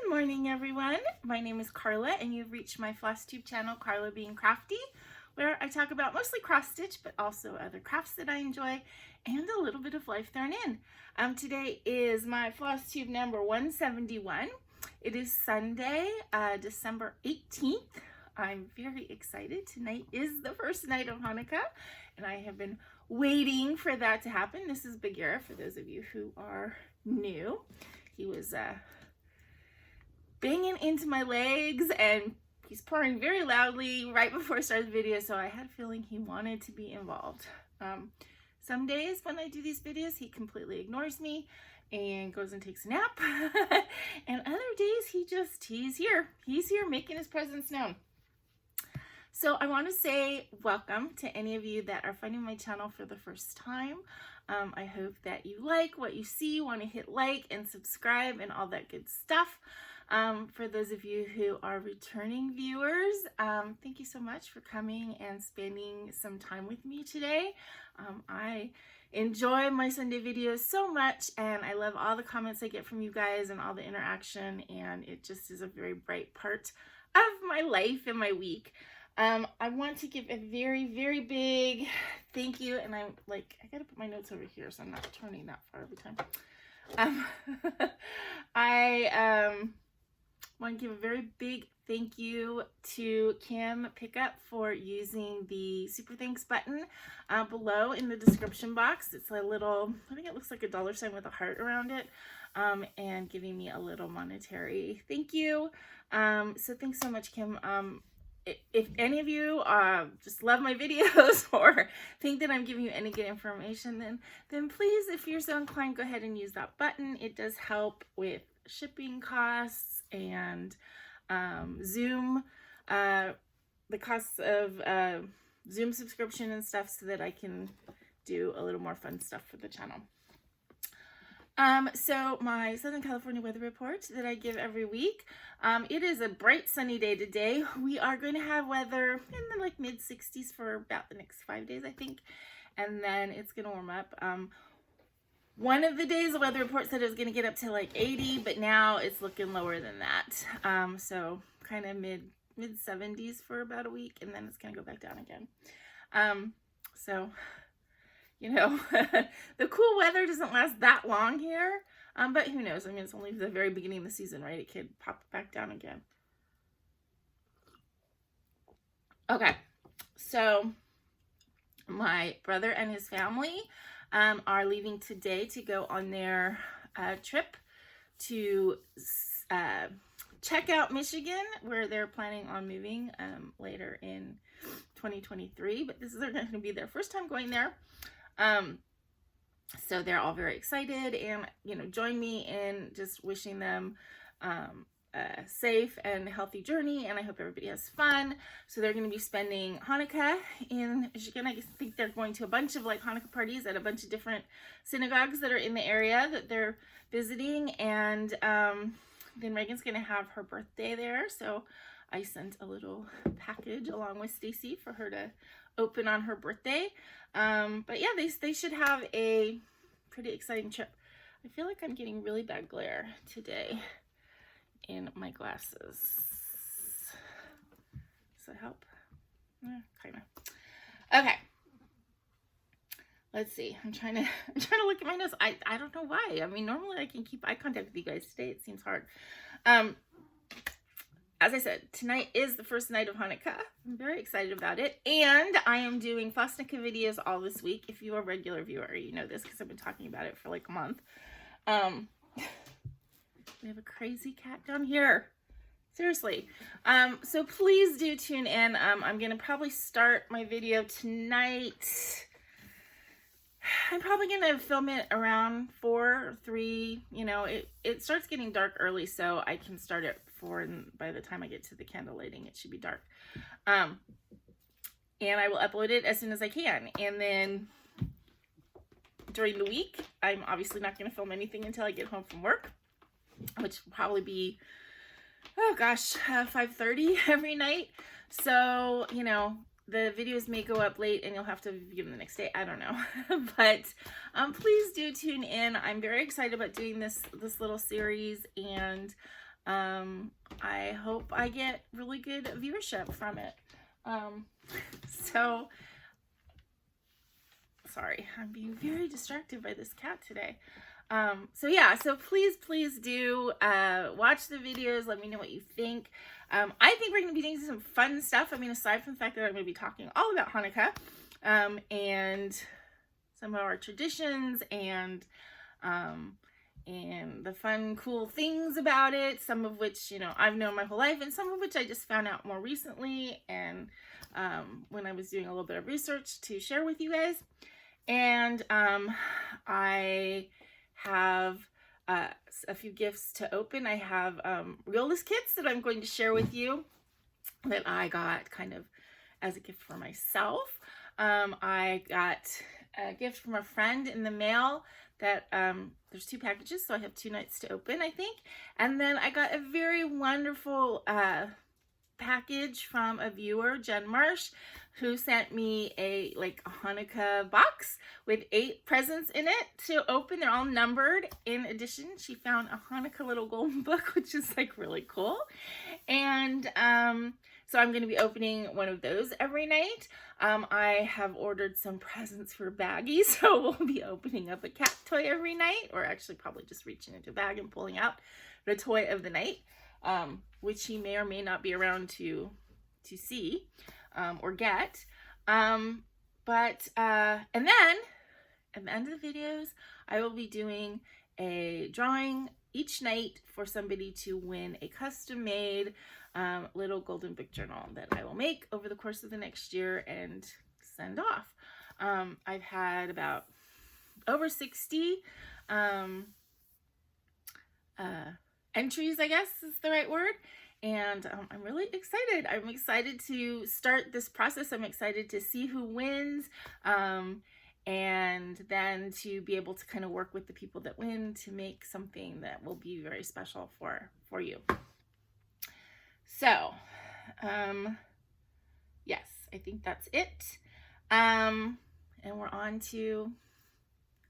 Good morning, everyone. My name is Carla, and you've reached my FlossTube channel, Carla Being Crafty, where I talk about mostly cross stitch, but also other crafts that I enjoy, and a little bit of life thrown in. Today is my FlossTube number 171. It is Sunday, December 18th. I'm very excited. Tonight is the first night of Hanukkah, and I have been waiting for that to happen. This is BeGaRon, for those of you who are new. He was banging into my legs, and he's purring very loudly right before I started the video, so I had a feeling he wanted to be involved. Some days when I do these videos, he completely ignores me and goes and takes a nap. And other days, he's here. He's here making his presence known. So I want to say welcome to any of you that are finding my channel for the first time. I hope that you like what you see, want to hit like and subscribe and all that good stuff. For those of you who are returning viewers, thank you so much for coming and spending some time with me today. I enjoy my Sunday videos so much, and I love all the comments I get from you guys and all the interaction, and it just is a very bright part of my life and my week. I want to give a very, very big thank you, and I'm like, I gotta put my notes over here so I'm not turning that far every time. I want to give a very big thank you to Kim Pickup for using the super thanks button below in the description box. It's a little, I think it looks like a $ with a heart around it, and giving me a little monetary thank you. So thanks so much, Kim. If any of you just love my videos or think that I'm giving you any good information, then please, if you're so inclined, go ahead and use that button. It does help with shipping costs and Zoom, the costs of Zoom subscription and stuff, so that I can do a little more fun stuff for the channel. So my Southern California weather report that I give every week, it is a bright sunny day today. We are going to have weather in the like mid 60s for about the next 5 days, I think, and then it's going to warm up. One of the days the weather report said it was going to get up to like 80, but now it's looking lower than that. So kind of mid 70s for about a week, and then it's going to go back down again. So, you know, the cool weather doesn't last that long here, but who knows? I mean, it's only the very beginning of the season, right? It could pop back down again. Okay, so my brother and his family are leaving today to go on their trip to check out Michigan, where they're planning on moving later in 2023, but this is going to be their first time going there. So they're all very excited, and, you know, join me in just wishing them a safe and healthy journey, and I hope everybody has fun. So they're going to be spending Hanukkah in Michigan. I think they're going to a bunch of like Hanukkah parties at a bunch of different synagogues that are in the area that they're visiting, and then Reagan's going to have her birthday there, so I sent a little package along with Stacy for her to open on her birthday. But yeah, they should have a pretty exciting trip. I feel like I'm getting really bad glare today in my glasses. Does that help? Kind of. Okay. Let's see. I'm trying to look at my notes. I don't know why. I mean, normally I can keep eye contact with you guys. Today it seems hard. As I said, tonight is the first night of Hanukkah. I'm very excited about it. And I am doing FlossTube videos all this week. If you're a regular viewer, you know this because I've been talking about it for like a month. We have a crazy cat down here. Seriously. So please do tune in. I'm going to probably start my video tonight. I'm probably going to film it around 4 or 3. You know, it starts getting dark early, so I can start at 4, and by the time I get to the candle lighting, it should be dark. And I will upload it as soon as I can. And then during the week, I'm obviously not going to film anything until I get home from work, which will probably be, oh gosh, 5:30 every night. So, you know, the videos may go up late and you'll have to view them the next day. I don't know. But please do tune in. I'm very excited about doing this little series, and I hope I get really good viewership from it. So sorry, I'm being very distracted by this cat today. So yeah, so please do watch the videos. Let me know what you think. I think we're going to be doing some fun stuff. I mean, aside from the fact that I'm going to be talking all about Hanukkah, and some of our traditions and the fun, cool things about it, some of which, you know, I've known my whole life, and some of which I just found out more recently, and when I was doing a little bit of research to share with you guys. And I have a few gifts to open. I have realist kits that I'm going to share with you that I got kind of as a gift for myself. I got a gift from a friend in the mail that there's 2 packages, so I have 2 nights to open, I think. And then I got a very wonderful package from a viewer, Jen Marsh, who sent me a Hanukkah box with 8 presents in it to open. They're all numbered. In addition, she found a Hanukkah little golden book, which is like really cool. And so I'm going to be opening one of those every night. I have ordered some presents for Baggy, so we'll be opening up a cat toy every night, or actually probably just reaching into a bag and pulling out the toy of the night, which he may or may not be around to see or get. And then at the end of the videos, I will be doing a drawing each night for somebody to win a custom-made little golden book journal that I will make over the course of the next year and send off. I've had about over 60 entries, I guess is the right word. And I'm really excited. I'm excited to start this process. I'm excited to see who wins, and then to be able to kind of work with the people that win to make something that will be very special for you. So, yes, I think that's it. And we're on to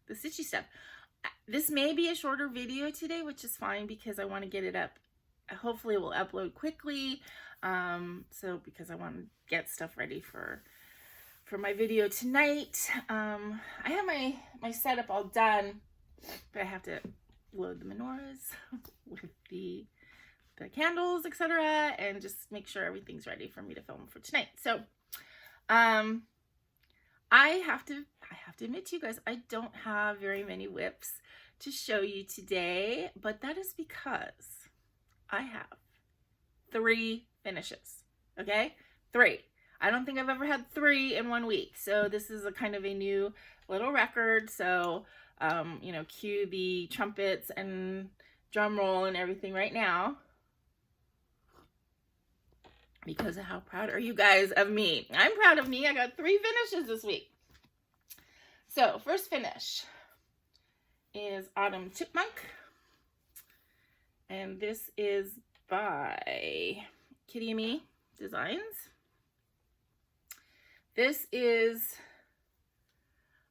the stitchy stuff. This may be a shorter video today, which is fine because I want to get it up. Hopefully it will upload quickly. So because I want to get stuff ready for my video tonight. I have my setup all done, but I have to load the menorahs with the candles, etc., and just make sure everything's ready for me to film for tonight. So I have to admit to you guys, I don't have very many whips to show you today, but that is because I have 3 finishes. Okay, 3. I don't think I've ever had 3 in 1 week, so this is a kind of a new little record. So you know, cue the trumpets and drum roll and everything right now, because of how proud are you guys of me. I'm proud of me. I got 3 finishes this week. So first finish is Autumn Chipmunk, and this is by Kitty and Me Designs. This is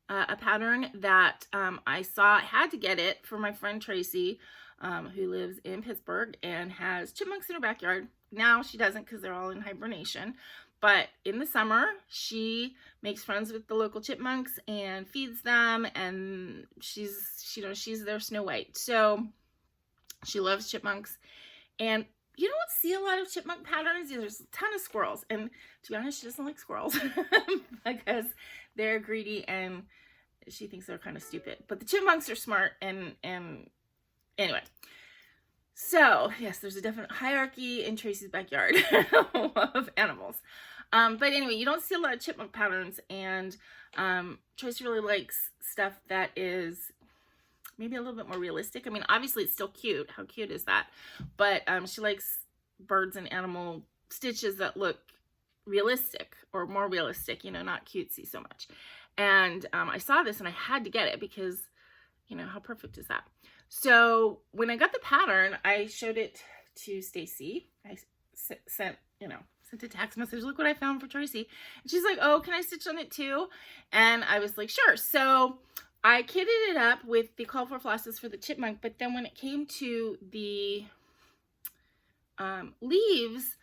a pattern that I saw, had to get it for my friend Tracy, who lives in Pittsburgh and has chipmunks in her backyard. Now she doesn't because they're all in hibernation, but in the summer she makes friends with the local chipmunks and feeds them, and she's their Snow White. So she loves chipmunks, and you don't see a lot of chipmunk patterns. There's a ton of squirrels, and to be honest, she doesn't like squirrels because they're greedy and she thinks they're kind of stupid. But the chipmunks are smart, and anyway. So yes, there's a definite hierarchy in Tracy's backyard of animals. But anyway, you don't see a lot of chipmunk patterns, and Tracy really likes stuff that is maybe a little bit more realistic. I mean, obviously it's still cute. How cute is that? But she likes birds and animal stitches that look realistic, or more realistic, you know, not cutesy so much. And I saw this and I had to get it because, you know, how perfect is that? So when I got the pattern, I showed it to Stacy. I sent a text message, look what I found for Tracy. And she's like, oh, can I stitch on it too? And I was like, sure. So I kitted it up with the Call for Flosses for the chipmunk, but then when it came to the Leaves,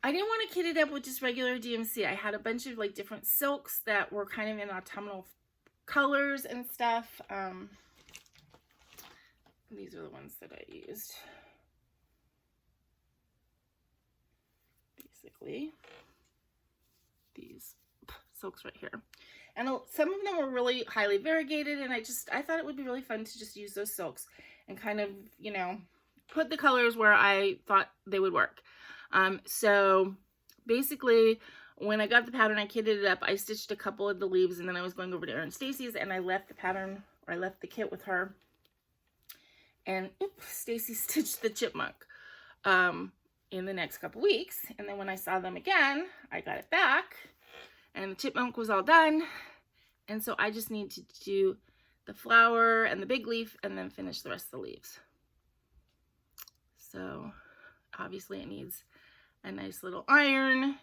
I didn't want to kit it up with just regular DMC. I had a bunch of like different silks that were kind of in autumnal colors and stuff. These are the ones that I used. Basically, these silks right here. And some of them were really highly variegated, and I thought it would be really fun to just use those silks and kind of, you know, put the colors where I thought they would work. So basically, when I got the pattern, I kitted it up. I stitched a couple of the leaves, and then I was going over to Erin Stacy's, and I left the pattern, or I left the kit with her. And Stacy stitched the chipmunk in the next couple weeks. And then when I saw them again, I got it back, and the chipmunk was all done. And so I just need to do the flower and the big leaf and then finish the rest of the leaves. So obviously it needs a nice little iron.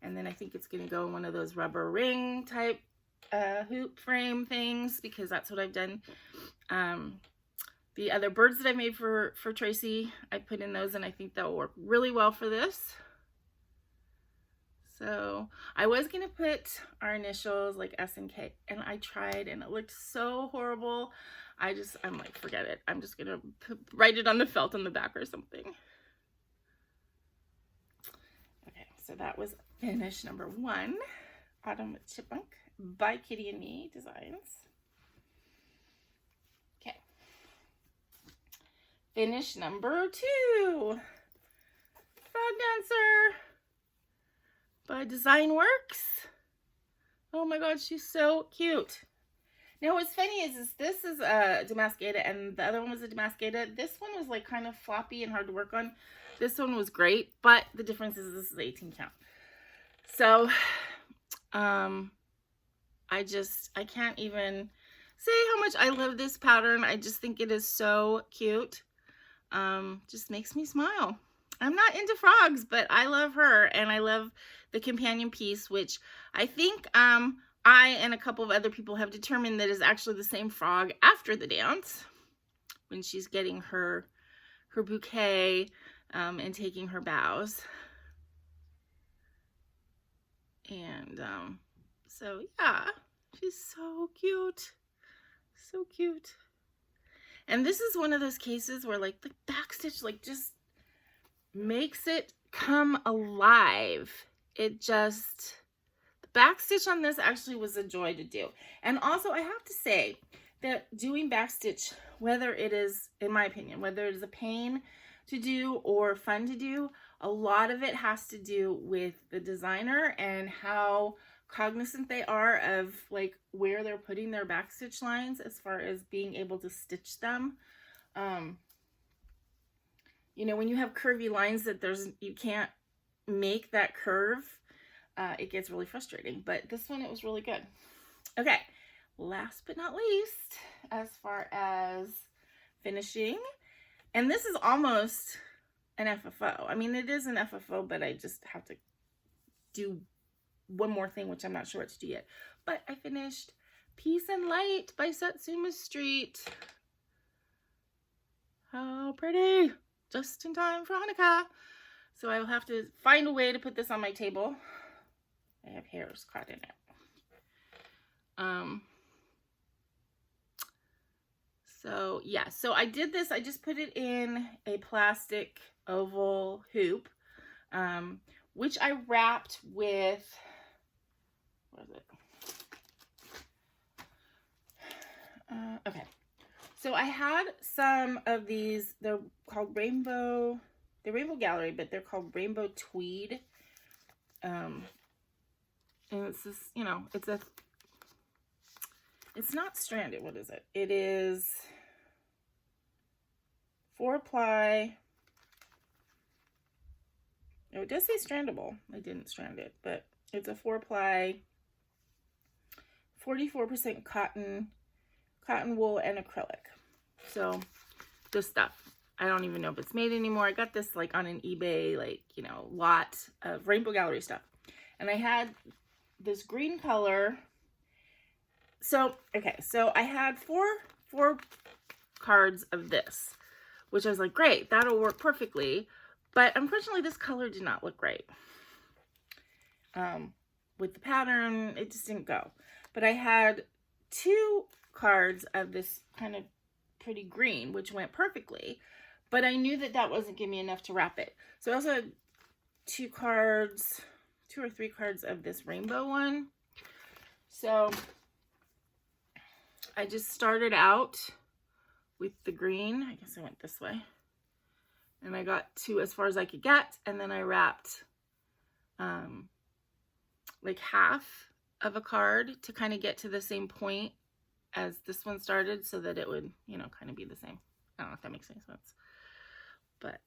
And then I think it's going to go in one of those rubber ring type hoop frame things, because that's what I've done. The other birds that I made for Tracy, I put in those, and I think that will work really well for this. So I was going to put our initials like S and K, and I tried, and it looked so horrible. I'm like, forget it. I'm just going to write it on the felt on the back or something. Okay, so that was finish number 1, Autumn with Chipmunk by Kitty and Me Designs. Okay. Finish number 2, Frog Dancer by DesignWorks. Oh my god, she's so cute. Now what's funny is this is a damask Aida, and the other one was a damask Aida. This one was like kind of floppy and hard to work on. This one was great, but the difference is this is 18 count. So I can't even say how much I love this pattern. I just think it is so cute. Just makes me smile. I'm not into frogs, but I love her, and I love the companion piece, which I think I and a couple of other people have determined that is actually the same frog after the dance, when she's getting her bouquet and taking her bows. And so yeah, she's so cute, so cute. And this is one of those cases where like the backstitch like just makes it come alive. It just, the backstitch on this actually was a joy to do. And also I have to say that doing backstitch, whether it is, in my opinion, whether it is a pain to do or fun to do, a lot of it has to do with the designer and how cognizant they are of like where they're putting their backstitch lines as far as being able to stitch them. You know, when you have curvy lines that you can't make that curve, it gets really frustrating. But this one, it was really good. Okay, last but not least, as far as finishing, and this is almost an FFO. I mean, it is an FFO, but I just have to do one more thing, which I'm not sure what to do yet. But I finished Peace and Light by Satsuma Street. How pretty! Just in time for Hanukkah. So I will have to find a way to put this on my table. I have hairs caught in it. So yeah, so I did this. I just put it in a plastic oval hoop, which I wrapped with, what is it? Okay. So I had some of these, they're called Rainbow Gallery, but they're called Rainbow Tweed. And it's this, you know, it's not stranded. What is it? It is 4-ply. Oh, it does say strandable. I didn't strand it, but it's a 4-ply, 44% cotton wool and acrylic. So this stuff, I don't even know if it's made anymore. I got this like on an eBay, like, you know, lot of Rainbow Gallery stuff. And I had this green color. So, okay, so I had four cards of this, which I was like, great, that'll work perfectly. But unfortunately, this color did not look right. With the pattern, it just didn't go. But I had 2 cards of this kind of pretty green, which went perfectly. But I knew that that wasn't giving me enough to wrap it. So I also had 2 or 3 cards of this rainbow one. So I just started out with the green. I guess I went this way. And I got to as far as I could get. And then I wrapped like half of a card to kind of get to the same point as this one started, so that it would, you know, kind of be the same. I don't know if that makes any sense. But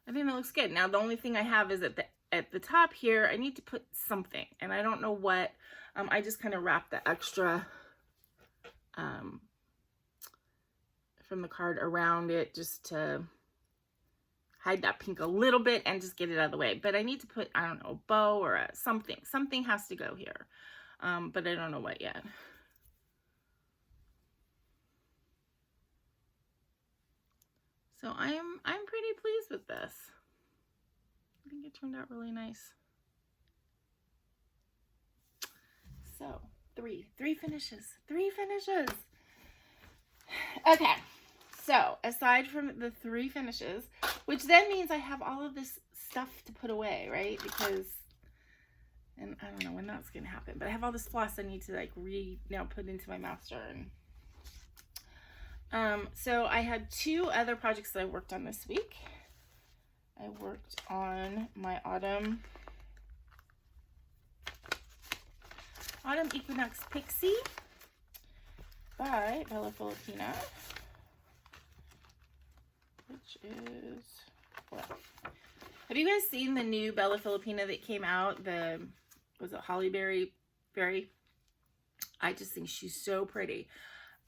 I think that looks good. Now the only thing I have is at the top here, I need to put something, and I don't know what. I just kind of wrapped the extra from the card around it just to hide that pink a little bit and just get it out of the way. But I need to put, I don't know, a bow or something. Something has to go here. But I don't know what yet. So I'm pretty pleased with this. I think it turned out really nice. So, three finishes. Okay, so aside from the 3 finishes, which then means I have all of this stuff to put away, right? Because, and I don't know when that's gonna happen, but I have all this floss I need to like now put into my master. And so I had 2 other projects that I worked on this week. I worked on my autumn Equinox Pixie by Bella Filipina, which is Flair. Have you guys seen the new Bella Filipina that came out? Was it Hollyberry Berry? I just think she's so pretty.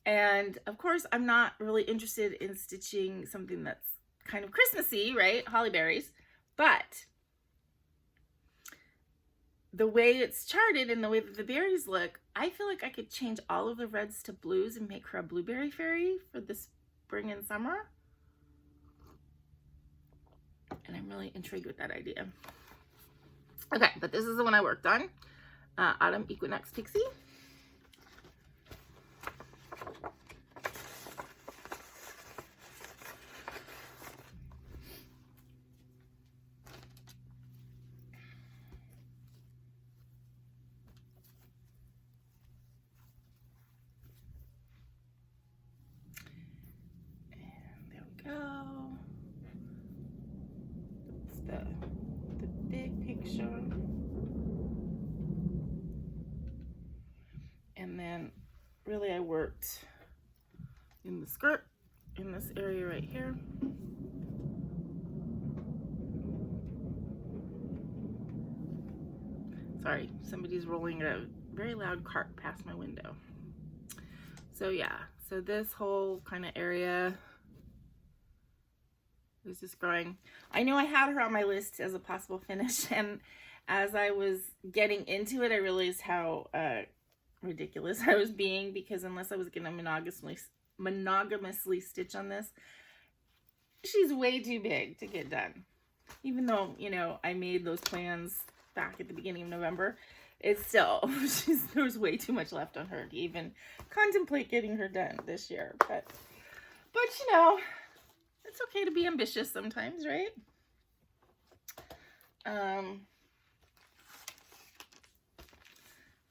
And of course, I'm not really interested in stitching something that's kind of Christmassy, right? Holly berries. But the way it's charted and the way that the berries look, I feel like I could change all of the reds to blues and make her a blueberry fairy for the spring and summer. And I'm really intrigued with that idea. Okay, but this is the one I worked on. Autumn Equinox Pixie. The big picture. And then really I worked in the skirt in this area right here. Sorry, somebody's rolling a very loud cart past my window. So yeah, so this whole kind of area is just growing. I know I had her on my list as a possible finish, and as I was getting into it, I realized how ridiculous I was being, because unless I was going to monogamously stitch on this, she's way too big to get done. Even though, you know, I made those plans back at the beginning of November, it's still, there's way too much left on her to even contemplate getting her done this year. But you know, it's okay to be ambitious sometimes, right?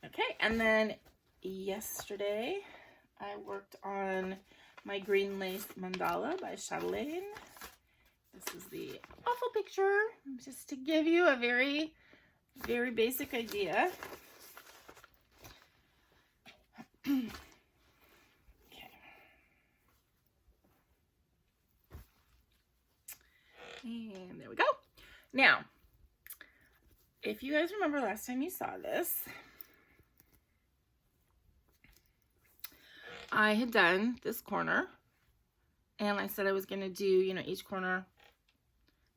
Okay, and then yesterday I worked on my green lace mandala by Chatelaine. This is the awful picture, just to give you a very, very basic idea. Okay. And there we go. Now, if you guys remember last time you saw this, I had done this corner, and I said I was going to do, you know, each corner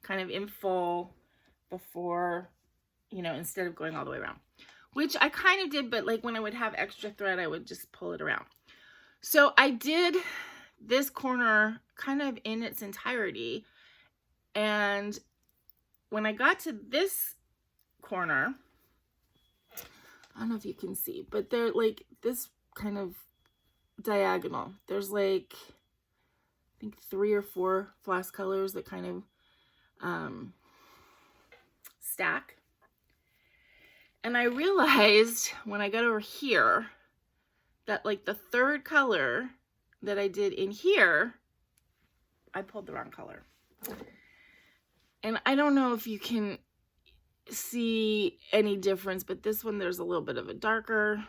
kind of in full before, you know, instead of going all the way around, which I kind of did, but like when I would have extra thread, I would just pull it around. So I did this corner kind of in its entirety, And when I got to this corner, I don't know if you can see, but they're like this kind of diagonal. There's like, I think 3 or 4 floss colors that kind of stack. And I realized when I got over here that like the 3rd color that I did in here, I pulled the wrong color. And I don't know if you can see any difference, but this one, there's a little bit of a darker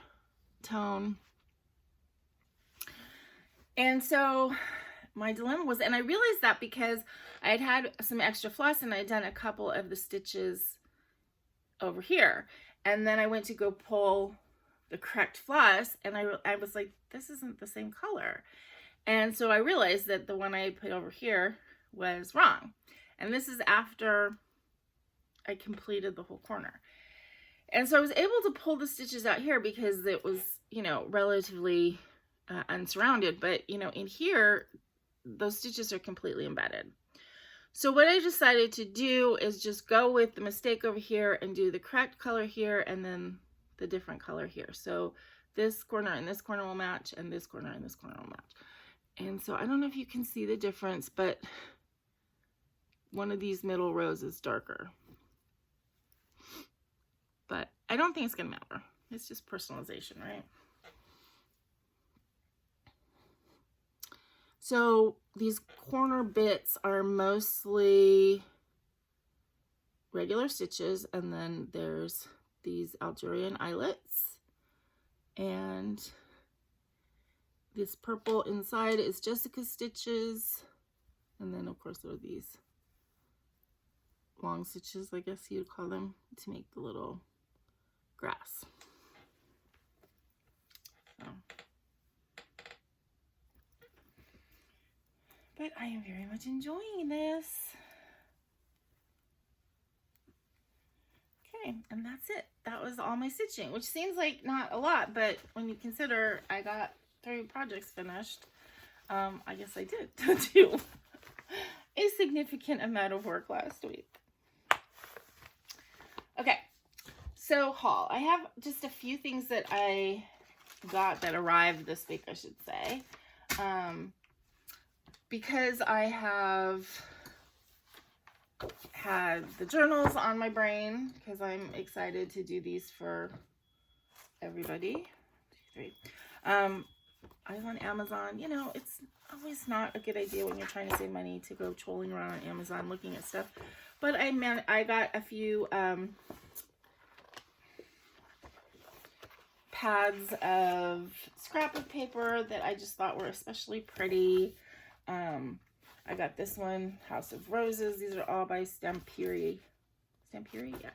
tone. And so my dilemma was, and I realized that because I had some extra floss and I had done a couple of the stitches over here. And then I went to go pull the correct floss, and I was like, this isn't the same color. And so I realized that the one I put over here was wrong. And this is after I completed the whole corner. And so I was able to pull the stitches out here because it was, you know, relatively unsurrounded. But, you know, in here, those stitches are completely embedded. So what I decided to do is just go with the mistake over here and do the correct color here and then the different color here. So this corner and this corner will match, and this corner and this corner will match. And so I don't know if you can see the difference, but one of these middle rows is darker. But I don't think it's gonna matter. It's just personalization, right? So these corner bits are mostly regular stitches, and then there's these Algerian eyelets, and this purple inside is Jessica's stitches, and then of course there are these long stitches, I guess you'd call them, to make the little grass. So. But I am very much enjoying this. Okay, and that's it. That was all my stitching, which seems like not a lot, but when you consider I got 3 projects finished, I guess I did do a significant amount of work last week. Okay, so haul. I have just a few things that I got that arrived this week, I should say. Because I have had the journals on my brain, because I'm excited to do these for everybody. 2, 3. I was on Amazon. You know, it's always not a good idea when you're trying to save money to go trolling around on Amazon looking at stuff. But I got a few pads of scrapbook paper that I just thought were especially pretty. I got this one, House of Roses. These are all by Stampiri. Stampiri? Yeah.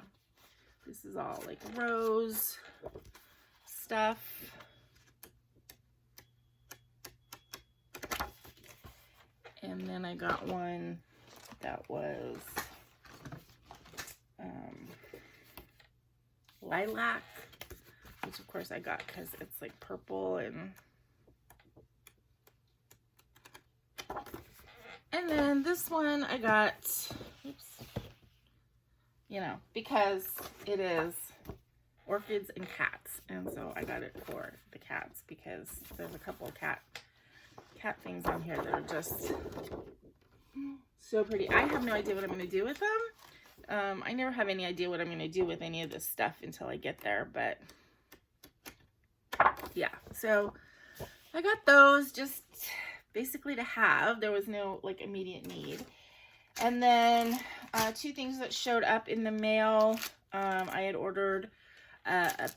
This is all like rose stuff. And then I got one that was lilac, which of course I got because it's like purple and then this one I got, oops, you know, because it is orchids and cats, and so I got it for the cats because there's a couple of cat things on here that are just so pretty. I have no idea what I'm going to do with them. I never have any idea what I'm going to do with any of this stuff until I get there, but yeah, so I got those just basically to have. There was no like immediate need. And then 2 things that showed up in the mail. I had ordered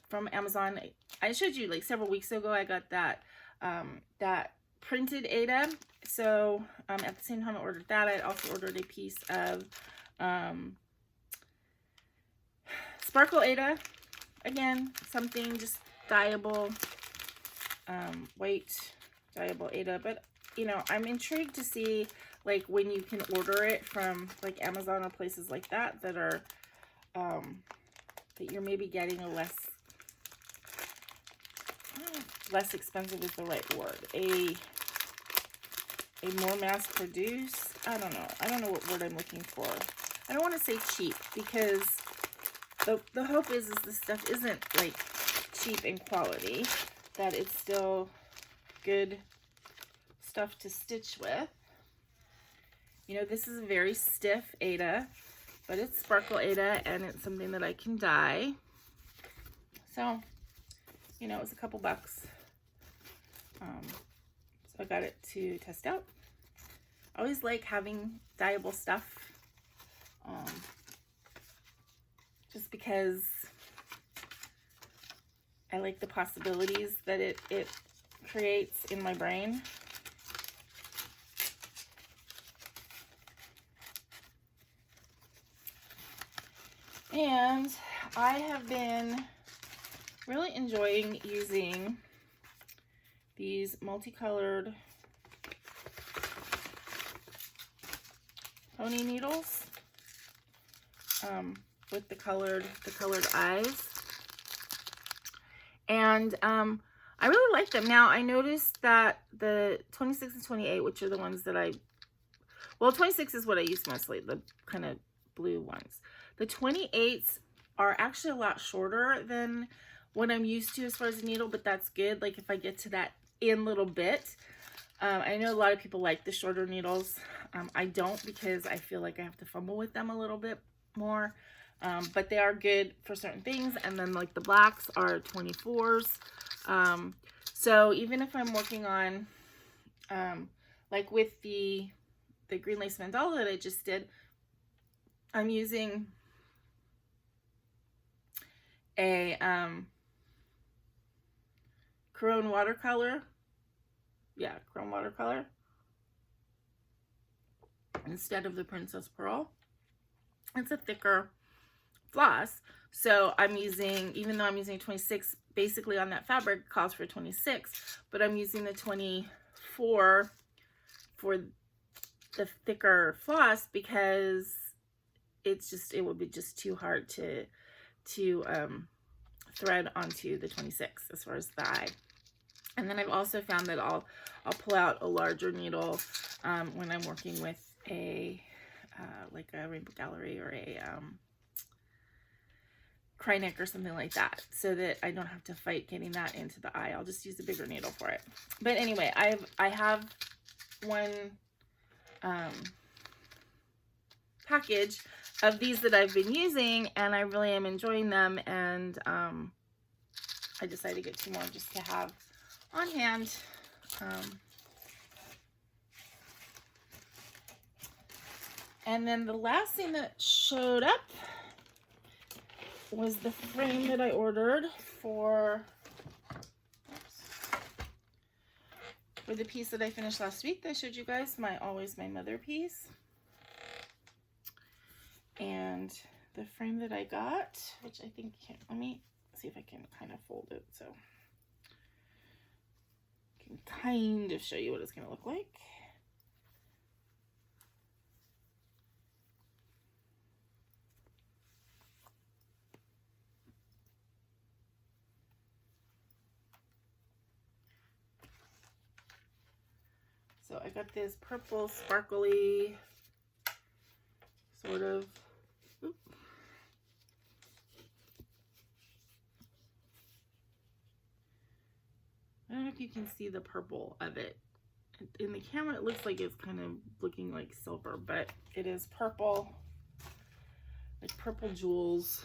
from Amazon. I showed you like several weeks ago. I got that that printed Aida. So at the same time I ordered that, I also ordered a piece of sparkle Aida. Again, something just dyeable, white dyeable Aida. But you know, I'm intrigued to see like when you can order it from like Amazon or places like that that are that you're maybe getting a less expensive is the right word, a a more mass-produced, I don't know what word I'm looking for. I don't want to say cheap, because the hope is this stuff isn't like cheap in quality, that it's still good stuff to stitch with. You know, this is a very stiff Aida, but it's sparkle Aida, and it's something that I can dye. So, you know, it was a couple bucks. So I got it to test out. I always like having dyeable stuff, just because I like the possibilities that it creates in my brain. And I have been really enjoying using these multicolored pony needles with the colored eyes, and I really like them. Now I noticed that the 26 and 28, which are the ones that well, 26 is what I use mostly, the kind of blue ones. The 28s are actually a lot shorter than what I'm used to as far as a needle, but that's good. Like if I get to that in little bit. I know a lot of people like the shorter needles. I don't, because I feel like I have to fumble with them a little bit more. But they are good for certain things. And then like the blacks are 24s. So even if I'm working on, like with the green lace mandala that I just did, I'm using a Chrome watercolor. Yeah, Chrome watercolor instead of the Princess Pearl. It's a thicker floss, so I'm using, even though I'm using 26, basically on that fabric calls for 26, but I'm using the 24 for the thicker floss, because it's just, it would be just too hard to thread onto the 26 as far as the eye. And then I've also found that I'll pull out a larger needle when I'm working with a like a Rainbow Gallery or a cry neck or something like that, so that I don't have to fight getting that into the eye. I'll just use a bigger needle for it. But anyway, I have one package of these that I've been using, and I really am enjoying them, and I decided to get 2 more just to have on hand. And then the last thing that showed up was the frame that I ordered for the piece that I finished last week that I showed you guys, my Always My Mother piece. And the frame that I got, which I think, let me see if I can kind of fold it so I can kind of show you what it's going to look like. So I got this purple sparkly sort of, I don't know if you can see the purple of it. In the camera, it looks like it's kind of looking like silver, but it is purple, like purple jewels.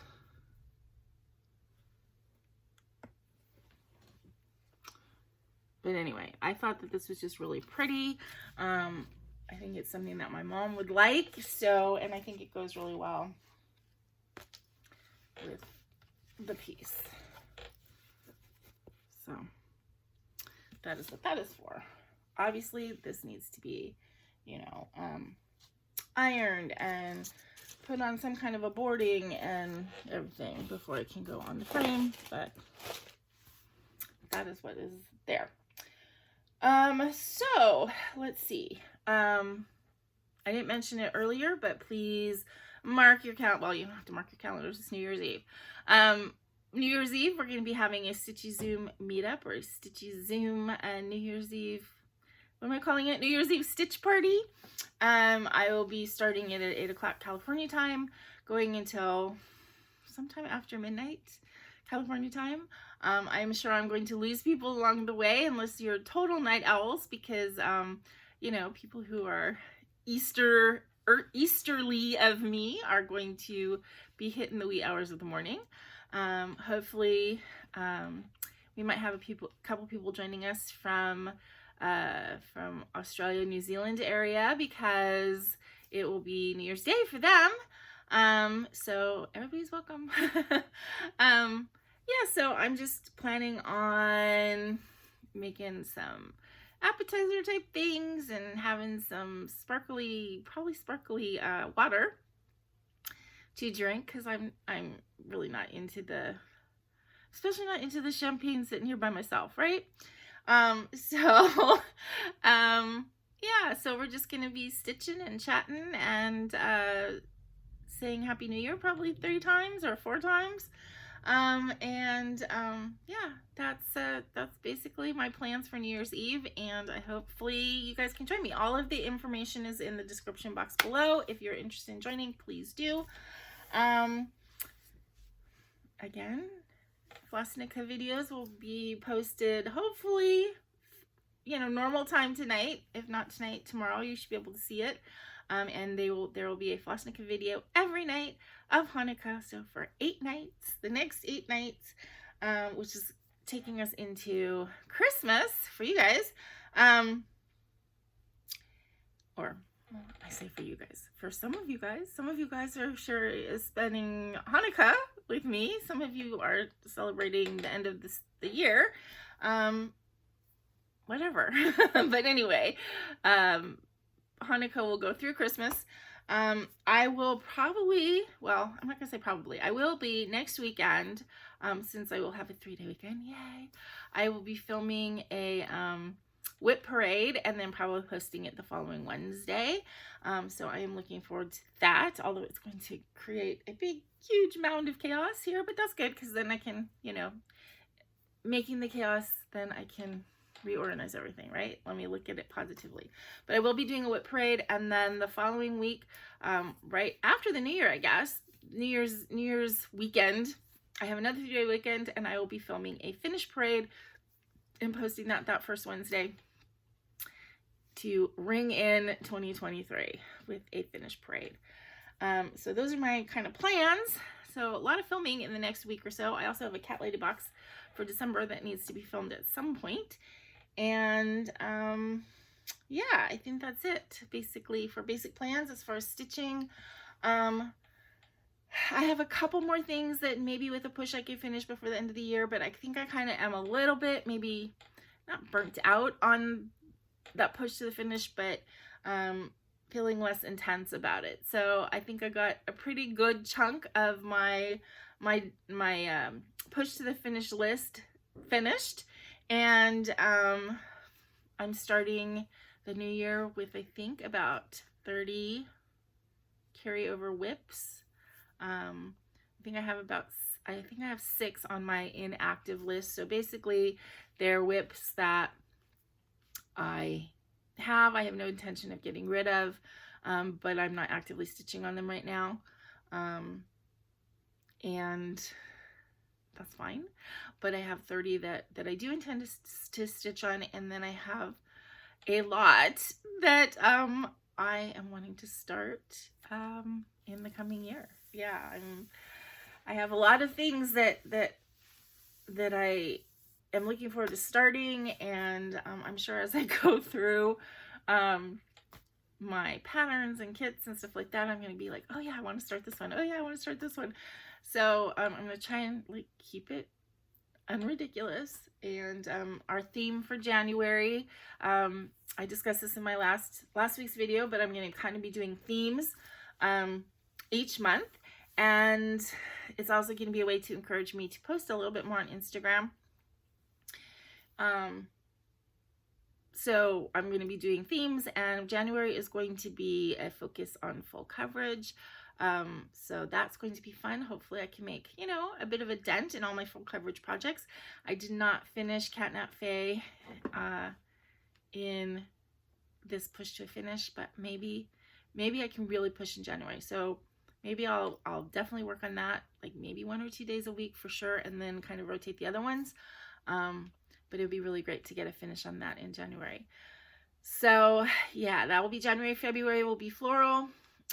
But anyway, I thought that this was just really pretty. I think it's something that my mom would like, so, and I think it goes really well with the piece. So that is what that is for. Obviously, this needs to be, you know, ironed and put on some kind of a boarding and everything before it can go on the frame, but that is what is there. So let's see. I didn't mention it earlier, but please mark your calendar. Well, you don't have to mark your calendars. It's New Year's Eve. New Year's Eve, we're going to be having a Stitchy Zoom meetup, or a Stitchy Zoom New Year's Eve, what am I calling it? New Year's Eve stitch party. I will be starting it at 8 o'clock California time, going until sometime after midnight California time. I'm sure I'm going to lose people along the way unless you're total night owls, because you know, people who are Easterly of me are going to be hitting the wee hours of the morning. Hopefully we might have a couple people joining us from Australia, New Zealand area, because it will be New Year's Day for them. So everybody's welcome. Yeah, so I'm just planning on making some appetizer type things and having some probably sparkly water to drink, because I'm really not into especially not into the champagne sitting here by myself, right? Yeah, so we're just gonna be stitching and chatting and saying Happy New Year probably 3 times or 4 times. Yeah, that's basically my plans for New Year's Eve, and hopefully you guys can join me. All of the information is in the description box below. If you're interested in joining, please do. Again, Hanukkah videos will be posted hopefully, you know, normal time tonight. If not tonight, tomorrow you should be able to see it. And there will be a Hanukkah video every night of Hanukkah. So for 8 nights, the next 8 nights, which is taking us into Christmas for you guys. Or well, I say for you guys, for some of you guys are sure is spending Hanukkah with me. Some of you are celebrating the end of the year. Whatever. But anyway, Hanukkah will go through Christmas. I will probably, well, I'm not gonna say probably, I will be next weekend, since I will have a 3-day weekend, yay, I will be filming a whip parade and then probably posting it the following Wednesday. So I am looking forward to that, although it's going to create a big huge mound of chaos here, but that's good, because then I can, you know, making the chaos, then I can reorganize everything, right? Let me look at it positively. But I will be doing a whip parade, and then the following week, right after the New Year, I guess, New Year's weekend, I have another 3-day weekend, and I will be filming a finish parade and posting that first Wednesday to ring in 2023 with a finish parade. So those are my kind of plans. So a lot of filming in the next week or so. I also have a cat lady box for December that needs to be filmed at some point. And yeah, I think that's it basically for basic plans as far as stitching. I have a couple more things that maybe with a push I could finish before the end of the year, but I think I kind of am a little bit, maybe not burnt out on that push to the finish, but feeling less intense about it. So I think I got a pretty good chunk of my push to the finish list finished. And I'm starting the new year with, I think, about 30 carryover whips. I think I have 6 on my inactive list. So basically they're whips that I have no intention of getting rid of, but I'm not actively stitching on them right now. And that's fine, but I have 30 that I do intend to stitch on, and then I have a lot that I am wanting to start in the coming year. Yeah, I have a lot of things that I am looking forward to starting, and I'm sure as I go through my patterns and kits and stuff like that, I'm going to be like, oh yeah, I want to start this one. Oh yeah, I want to start this one. So I'm going to try and like keep it unridiculous. And our theme for January, I discussed this in my last week's video, but I'm going to kind of be doing themes each month. And it's also going to be a way to encourage me to post a little bit more on Instagram. So I'm going to be doing themes, and January is going to be a focus on full coverage. So that's going to be fun. Hopefully I can make, you know, a bit of a dent in all my full coverage projects. I did not finish Catnap Faye in this push to a finish, but maybe I can really push in January. So maybe I'll definitely work on that, like maybe 1 or 2 days a week for sure, and then kind of rotate the other ones. But it would be really great to get a finish on that in January. So yeah, that will be January. February will be floral.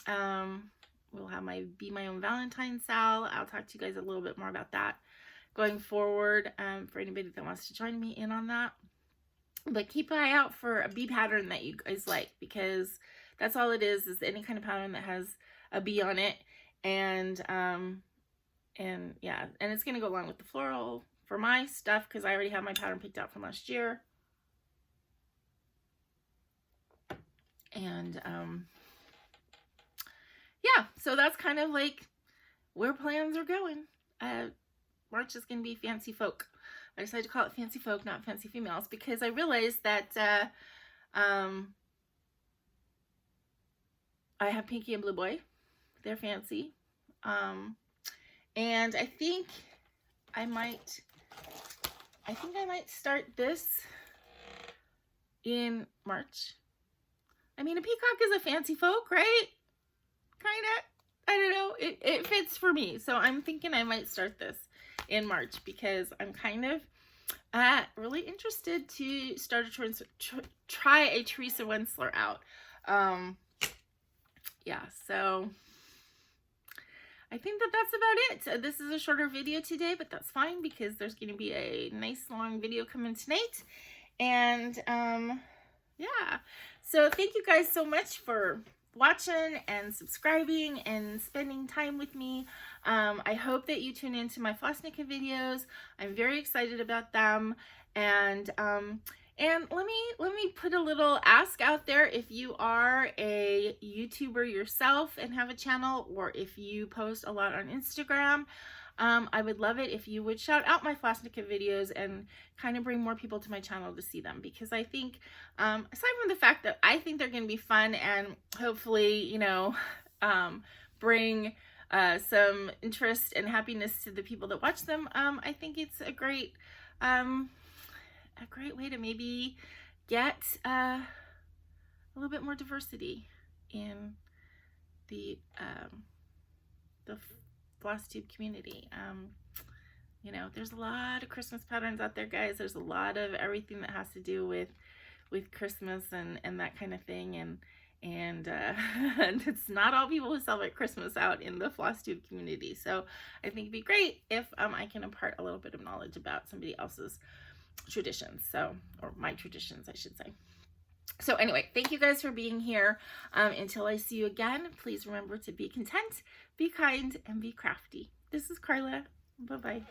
We'll have my Be My Own Valentine sale. I'll talk to you guys a little bit more about that going forward, for anybody that wants to join me in on that. But keep an eye out for a bee pattern that you guys like, because that's all it is any kind of pattern that has a bee on it. And yeah, and it's gonna go along with the floral for my stuff, because I already have my pattern picked out from last year. And yeah, so that's kind of like where plans are going. March is gonna be fancy folk. I decided to call it fancy folk, not fancy females, because I realized that I have Pinky and Blue Boy. They're fancy. And I think I might start this in March. I mean, a peacock is a fancy folk, right? Kind of. I don't know. It fits for me. So I'm thinking I might start this in March, because I'm kind of really interested to start try a Teresa Wensler out. Yeah, so I think that's about it. This is a shorter video today, but that's fine, because there's going to be a nice long video coming tonight. And yeah, so thank you guys so much for watching and subscribing and spending time with me. I hope that you tune into my Flossnica videos. I'm very excited about them. And let me put a little ask out there. If you are a YouTuber yourself and have a channel, or if you post a lot on Instagram, I would love it if you would shout out my Flossnica videos and kind of bring more people to my channel to see them, because I think, aside from the fact that I think they're going to be fun and hopefully, you know, bring some interest and happiness to the people that watch them, I think it's a great way to maybe get a little bit more diversity in the FlossTube community. You know, there's a lot of Christmas patterns out there, guys. There's a lot of everything that has to do with Christmas and that kind of thing, and it's not all people who celebrate Christmas out in the FlossTube community. So I think it'd be great if I can impart a little bit of knowledge about somebody else's traditions, or my traditions, I should say. So anyway, thank you guys for being here. Until I see you again, please remember to be content, be kind, and be crafty. This is Carla. Bye-bye.